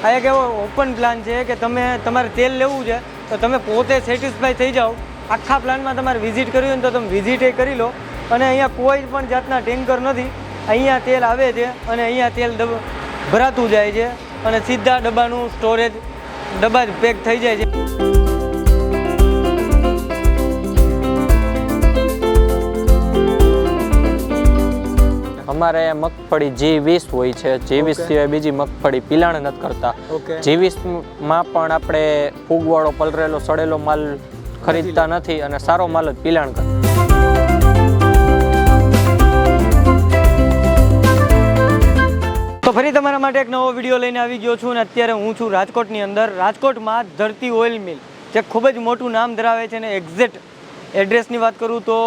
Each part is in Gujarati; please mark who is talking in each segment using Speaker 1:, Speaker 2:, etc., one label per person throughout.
Speaker 1: આ એક એવો ઓપન પ્લાન છે કે તમે તમારે તેલ લેવું છે તો તમે પોતે સેટિસ્ફાઈ થઈ જાઓ. આખા પ્લાનમાં તમારે વિઝિટ કરવી હોય ને તો તમે વિઝિટ એ કરી લો. અને અહીંયા કોઈ પણ જાતના ટેન્કર નથી. અહીંયા તેલ આવે છે અને અહીંયા તેલ ભરાતું જાય છે અને સીધા ડબ્બાનું સ્ટોરેજ ડબ્બા જ પેક થઈ જાય છે.
Speaker 2: અમારે મગફળી G20 હોય છે. G20 સિવાય બીજી મગફળી પિલાણ નથી કરતા. G20 માં પણ આપણે ફૂગવાળો પલરેલો સડેલો માલ ખરીદતા નથી અને સારો માલ જ પિલાણ કરતા.
Speaker 1: તો ફરી તમારા માટે એક નવો વિડીયો લઈને આવી ગયો છું અને અત્યારે હું છું રાજકોટની અંદર. રાજકોટમાં ધરતી ઓઇલ મિલ જે ખૂબ જ મોટું નામ ધરાવે છે અને એક્ઝેક્ટ એડ્રેસની વાત કરું તો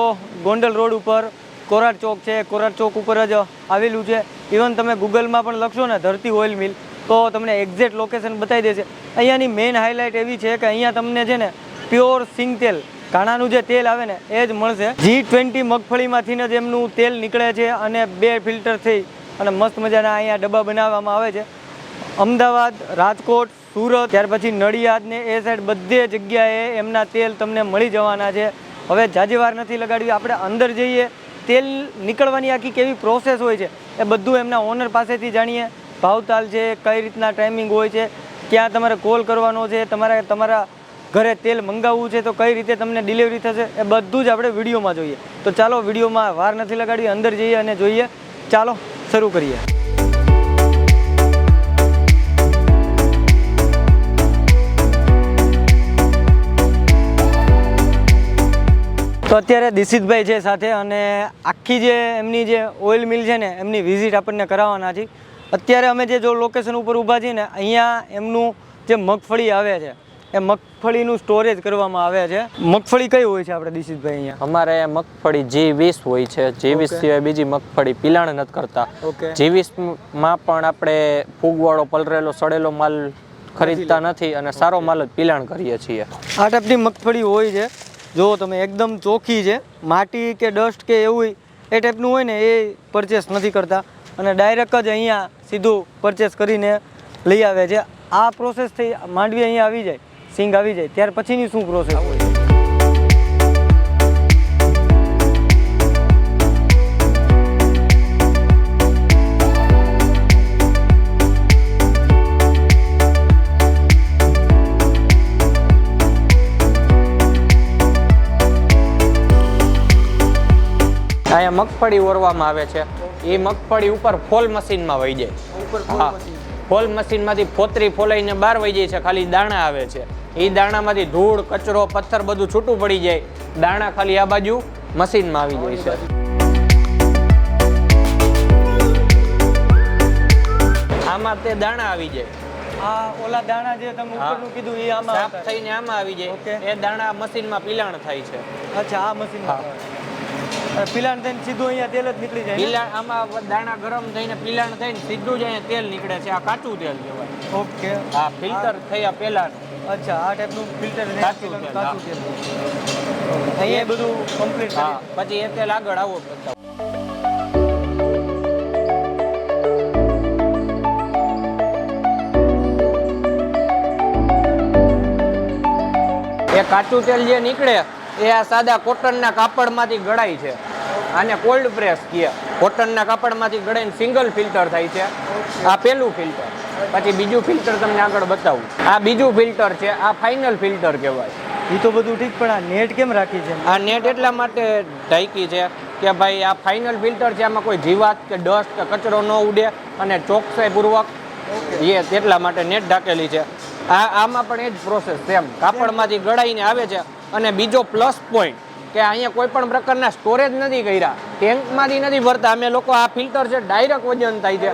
Speaker 1: ગોંડલ રોડ ઉપર કોરાટ ચોક છે. કોરાટ ચોક ઉપર જ આવેલું છે. ઇવન તમે ગૂગલમાં પણ લખશો ને ધરતી ઓઇલ મિલ તો તમને એક્ઝેક્ટ લોકેશન બતાવી દેશે. અહીંયાની મેઇન હાઇલાઇટ એવી છે કે અહીંયા તમને છે ને પ્યોર સિંગ તેલ ઘાણાનું જે તેલ આવે ને એ જ મળશે. G20 મગફળીમાંથી જ એમનું તેલ નીકળે છે અને 2 ફિલ્ટર થઈ અને મસ્ત મજાના અહીંયા ડબ્બા બનાવવામાં આવે છે. અમદાવાદ, રાજકોટ, સુરત, ત્યાર પછી નડિયાદ ને એ સાઈડ બધે જગ્યાએ એમના તેલ તમને મળી જવાના છે. હવે જાજી વાર નથી લગાડવી, આપણે અંદર જઈએ. તેલ નીકળવાની આખી કેવી પ્રોસેસ હોય છે એ બધું એમના ઓનર પાસેથી જાણીએ. ભાવતાલ છે, કઈ રીતના ટાઈમિંગ હોય છે, ક્યાં તમારે કોલ કરવાનો છે, તમારા ઘરે તેલ મંગાવવું છે તો કઈ રીતે તમને ડિલિવરી થશે, એ બધું જ આપણે વિડીયોમાં જોઈએ. તો ચાલો વિડીયોમાં વાર નથી લગાડવી, અંદર જઈએ અને જોઈએ. ચાલો શરૂ કરીએ. તો અત્યારે દિશિતભાઈ છે સાથે અને આખી જે એમની જે ઓઇલ મિલ છે ને એમની વિઝિટ આપણને કરાવવાના છે. અત્યારે અમે જે જો લોકેશન ઉપર ઊભા છીએ ને અહીંયા એમનું જે મગફળી આવે છે એ મગફળીનું સ્ટોરેજ કરવામાં આવે છે. મગફળી કઈ હોય છે આપણે દિશિતભાઈ અહીંયા?
Speaker 2: અમારે મગફળી G20 હોય છે. G20 સિવાય બીજી મગફળી પિલાણ નથી કરતા. G20 માં પણ આપણે ફૂગવાળો પલરેલો સડેલો માલ ખરીદતા નથી અને સારો માલ જ પિલાણ કરીએ છીએ.
Speaker 1: આ ટાઈપની મગફળી હોય છે. જો તમે એકદમ ચોખ્ખી છે, માટી કે ડસ્ટ કે એવું એ ટાઈપનું હોય ને એ પરચેસ નથી કરતા અને ડાયરેક્ટ જ અહીંયા સીધું પરચેસ કરીને લઈ આવે છે. આ પ્રોસેસ થઈ માંડવી અહીંયા આવી જાય, સિંગ આવી જાય, ત્યાર પછીની શું પ્રોસેસ હોય?
Speaker 2: અહીંયા મગફળી ઓરવામાં આવે છે. એ મગફળી ઉપર ફોલ મશીનમાં વહી જાય. હા, ફોલ મશીનમાંથી ફોતરી ફોલાઈને બહાર વહી જાય છે. ખાલી દાણા આવે છે. એ દાણામાંથી ધૂળ, કચરો, પથ્થર બધું છૂટું પડી જાય. દાણા ખાલી આ બાજુ મશીનમાં આવી જાય છે. આમાં તે દાણા આવી જાય.
Speaker 1: આ ઓલા દાણા જે તમે ઉપરનું કીધું એ આમાં
Speaker 2: સાફ થઈને આમાં આવી જાય. એ દાણા મશીનમાં પિલાણ થાય છે.
Speaker 1: અચ્છા, આ મશીનમાં પિલાણ થઈને સીધું અહીંયા તેલ જ નીકળી જાય.
Speaker 2: પિલાણ આમાં દાણા ગરમ થઈને પિલાણ થઈને સીધું જ અહીંયા તેલ નીકળે છે. આ કાચું તેલ કહેવાય.
Speaker 1: ઓકે,
Speaker 2: હા, ફિલ્ટર થયા પહેલા.
Speaker 1: અચ્છા, આ ટાઈપનું ફિલ્ટર
Speaker 2: કાચું તેલ.
Speaker 1: અહીંયા બધું કમ્પ્લીટ.
Speaker 2: હા, પછી એ તેલ આગળ આવો બતાવો. એ કાચું તેલ જે નીકળે એ આ સાદા કોટનના કાપડમાંથી ગળાય છે. આને કોલ્ડ પ્રેસ કહે. કોટનના કાપડમાંથી ગળાઈને સિંગલ ફિલ્ટર થાય છે. આ પહેલું ફિલ્ટર. પછી બીજું ફિલ્ટર તમને આગળ બતાવું. આ બીજું ફિલ્ટર છે. આ ફાઇનલ ફિલ્ટર કહેવાય.
Speaker 1: એ તો બધું ઠીક, પણ આ નેટ કેમ રાખી છે?
Speaker 2: આ નેટ એટલા માટે ઢાંકી છે કે ભાઈ આ ફાઇનલ ફિલ્ટર છે. આમાં કોઈ જીવાત કે ડસ્ટ કે કચરો ન ઉડે અને ચોકસાઈપૂર્વક એ તેટલા માટે નેટ ઢાંકેલી છે. આમાં પણ એ જ પ્રોસેસ સેમ કાપડમાંથી ગળાઈને આવે છે. અને બીજો પ્લસ પોઈન્ટ કે અહીંયા કોઈ પણ પ્રકારના સ્ટોરેજ નથી કર્યા, ટેન્કમાંથી નથી ભરતા. અમે લોકો આ ફિલ્ટર છે ડાયરેક્ટ વજન થાય છે.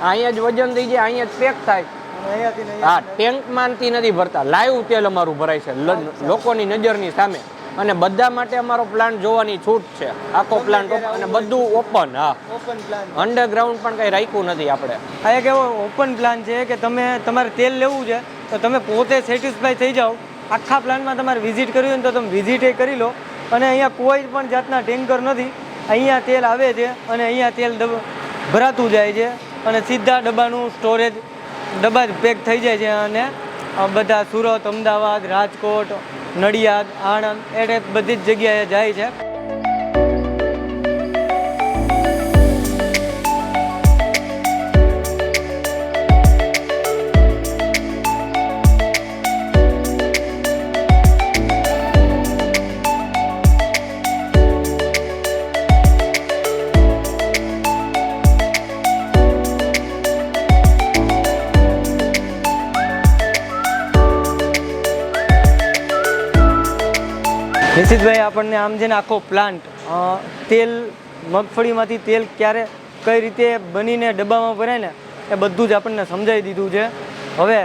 Speaker 2: અહીંયા જ વજન થઈ જાય, અહીંયા જ પેક થાય. હા, ટેન્કમાંથી નથી ભરતા. લાઈવ તેલ અમારું ભરાય છે લોકોની નજરની સામે. અને બધા માટે અમારો પ્લાન્ટ જોવાની છૂટ છે. આખો પ્લાન્ટ અને બધું ઓપન. હા,
Speaker 1: ઓપન પ્લાન.
Speaker 2: અંડરગ્રાઉન્ડ પણ કઈ રાખ્યું નથી આપણે.
Speaker 1: આ એક એવો ઓપન પ્લાન છે કે તમારે તેલ લેવું છે તો તમે પોતે સેટિસ્ફાઈ થઈ જાઓ. આખા પ્લાનમાં તમારે વિઝિટ કરવી હોય ને તો તમે વિઝિટ એ કરી લો. અને અહીંયા કોઈ પણ જાતના ટેન્કર નથી. અહીંયા તેલ આવે છે અને અહીંયા તેલ ભરાતું જાય છે અને સીધા ડબ્બાનું સ્ટોરેજ ડબ્બા જ પેક થઈ જાય છે અને બધા સુરત, અમદાવાદ, રાજકોટ, નડિયાદ, આણંદ એ ટાઈપ બધી જ જગ્યાએ જાય છે. નિશિતભાઈ, આપણને આમ છે ને આખો પ્લાન્ટ તેલ, મગફળીમાંથી તેલ ક્યારે કઈ રીતે બનીને ડબ્બામાં ભરાય ને એ બધું જ આપણને સમજાવી દીધું છે. હવે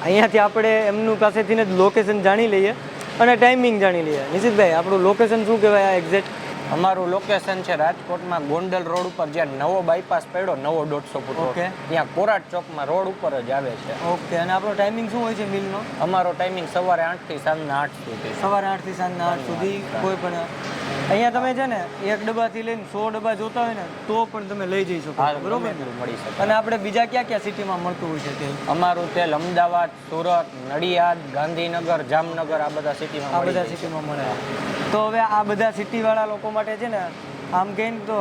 Speaker 1: અહીંયાથી આપણે એમનું પાસેથી જ લોકેશન જાણી લઈએ અને ટાઈમિંગ જાણી લઈએ. નિશિતભાઈ, આપણું લોકેશન શું કહેવાય આ એક્ઝેક્ટ?
Speaker 2: અમારું લોકેશન છે રાજકોટમાં ગોંડલ રોડ ઉપર, જ્યાં નવો બાયપાસ પડ્યો, નવો 150 ફૂટ રોડ, ત્યાં કોરાટ ચોકમાં રોડ ઉપર જ આવે છે.
Speaker 1: ઓકે. અને આપણો ટાઈમિંગ શું હોય છે મિલનો?
Speaker 2: અમારો ટાઈમિંગ સવારે 8 થી સાંજના 8 સુધી.
Speaker 1: સવારે 8 થી સાંજના 8 સુધી. કોઈ પણ અહીંયા તમે છે ને એક ડબ્બાથી લઈને 100 ડબ્બા જોતા હોય ને તો પણ તમે લઈ જઈ શકો, બરોબર?
Speaker 2: મળી શકે.
Speaker 1: અને આપણે બીજા ક્યાં ક્યાં સિટીમાં મળતું હોય છે તેલ?
Speaker 2: અમારું તેલ અમદાવાદ, સુરત, નડિયાદ, ગાંધીનગર, જામનગર આ બધા સિટીમાં
Speaker 1: આ બધા સિટીમાં મળે. તો હવે આ બધા સિટીવાળા લોકો માટે છે ને આમ કહીને તો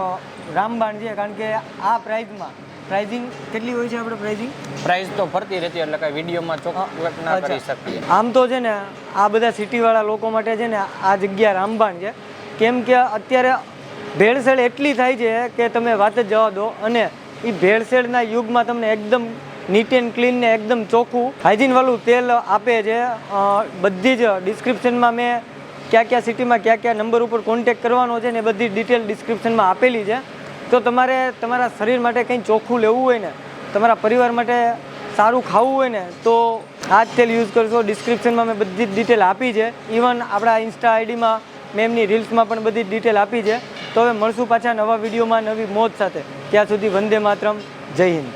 Speaker 1: રામબાણ છે, કારણ કે આ પ્રાઇઝિંગ કેટલી હોય છે આપણે?
Speaker 2: પ્રાઇસ તો ફરતી રહેતી એટલે કઈ વિડીયોમાં ચોક્કસ ના કરી શકીએ.
Speaker 1: આમ તો છે ને આ બધા સિટીવાળા લોકો માટે છે ને આ જગ્યા રામબાણ છે, કેમ કે અત્યારે ભેળસેળ એટલી થાય છે કે તમે વાત જ જવા દો. અને એ ભેળસેળના યુગમાં તમને એકદમ નીટ એન્ડ ક્લીન ને એકદમ ચોખ્ખું હાઇજીનવાળું તેલ આપે છે. બધી જ ડિસ્ક્રિપ્શનમાં મેં કયા સિટીમાં કયા નંબર ઉપર કોન્ટેક્ટ કરવાનો છે ને એ બધી ડિટેલ ડિસ્ક્રિપ્શનમાં આપેલી છે. તો તમારે તમારા શરીર માટે કંઈ ચોખ્ખું લેવું હોય ને, તમારા પરિવાર માટે સારું ખાવું હોય ને તો આ જ તેલ યુઝ કરશો. ડિસ્ક્રિપ્શનમાં મેં બધી જ ડિટેલ આપી છે. ઇવન આપણા ઇન્સ્ટા આઈડીમાં મેં એમની રીલ્સમાં પણ બધી જ ડિટેલ આપી છે. તો હવે મળશું પાછા નવા વિડીયોમાં નવી મોજ સાથે. ત્યાં સુધી વંદે માતરમ. જય હિન્દ.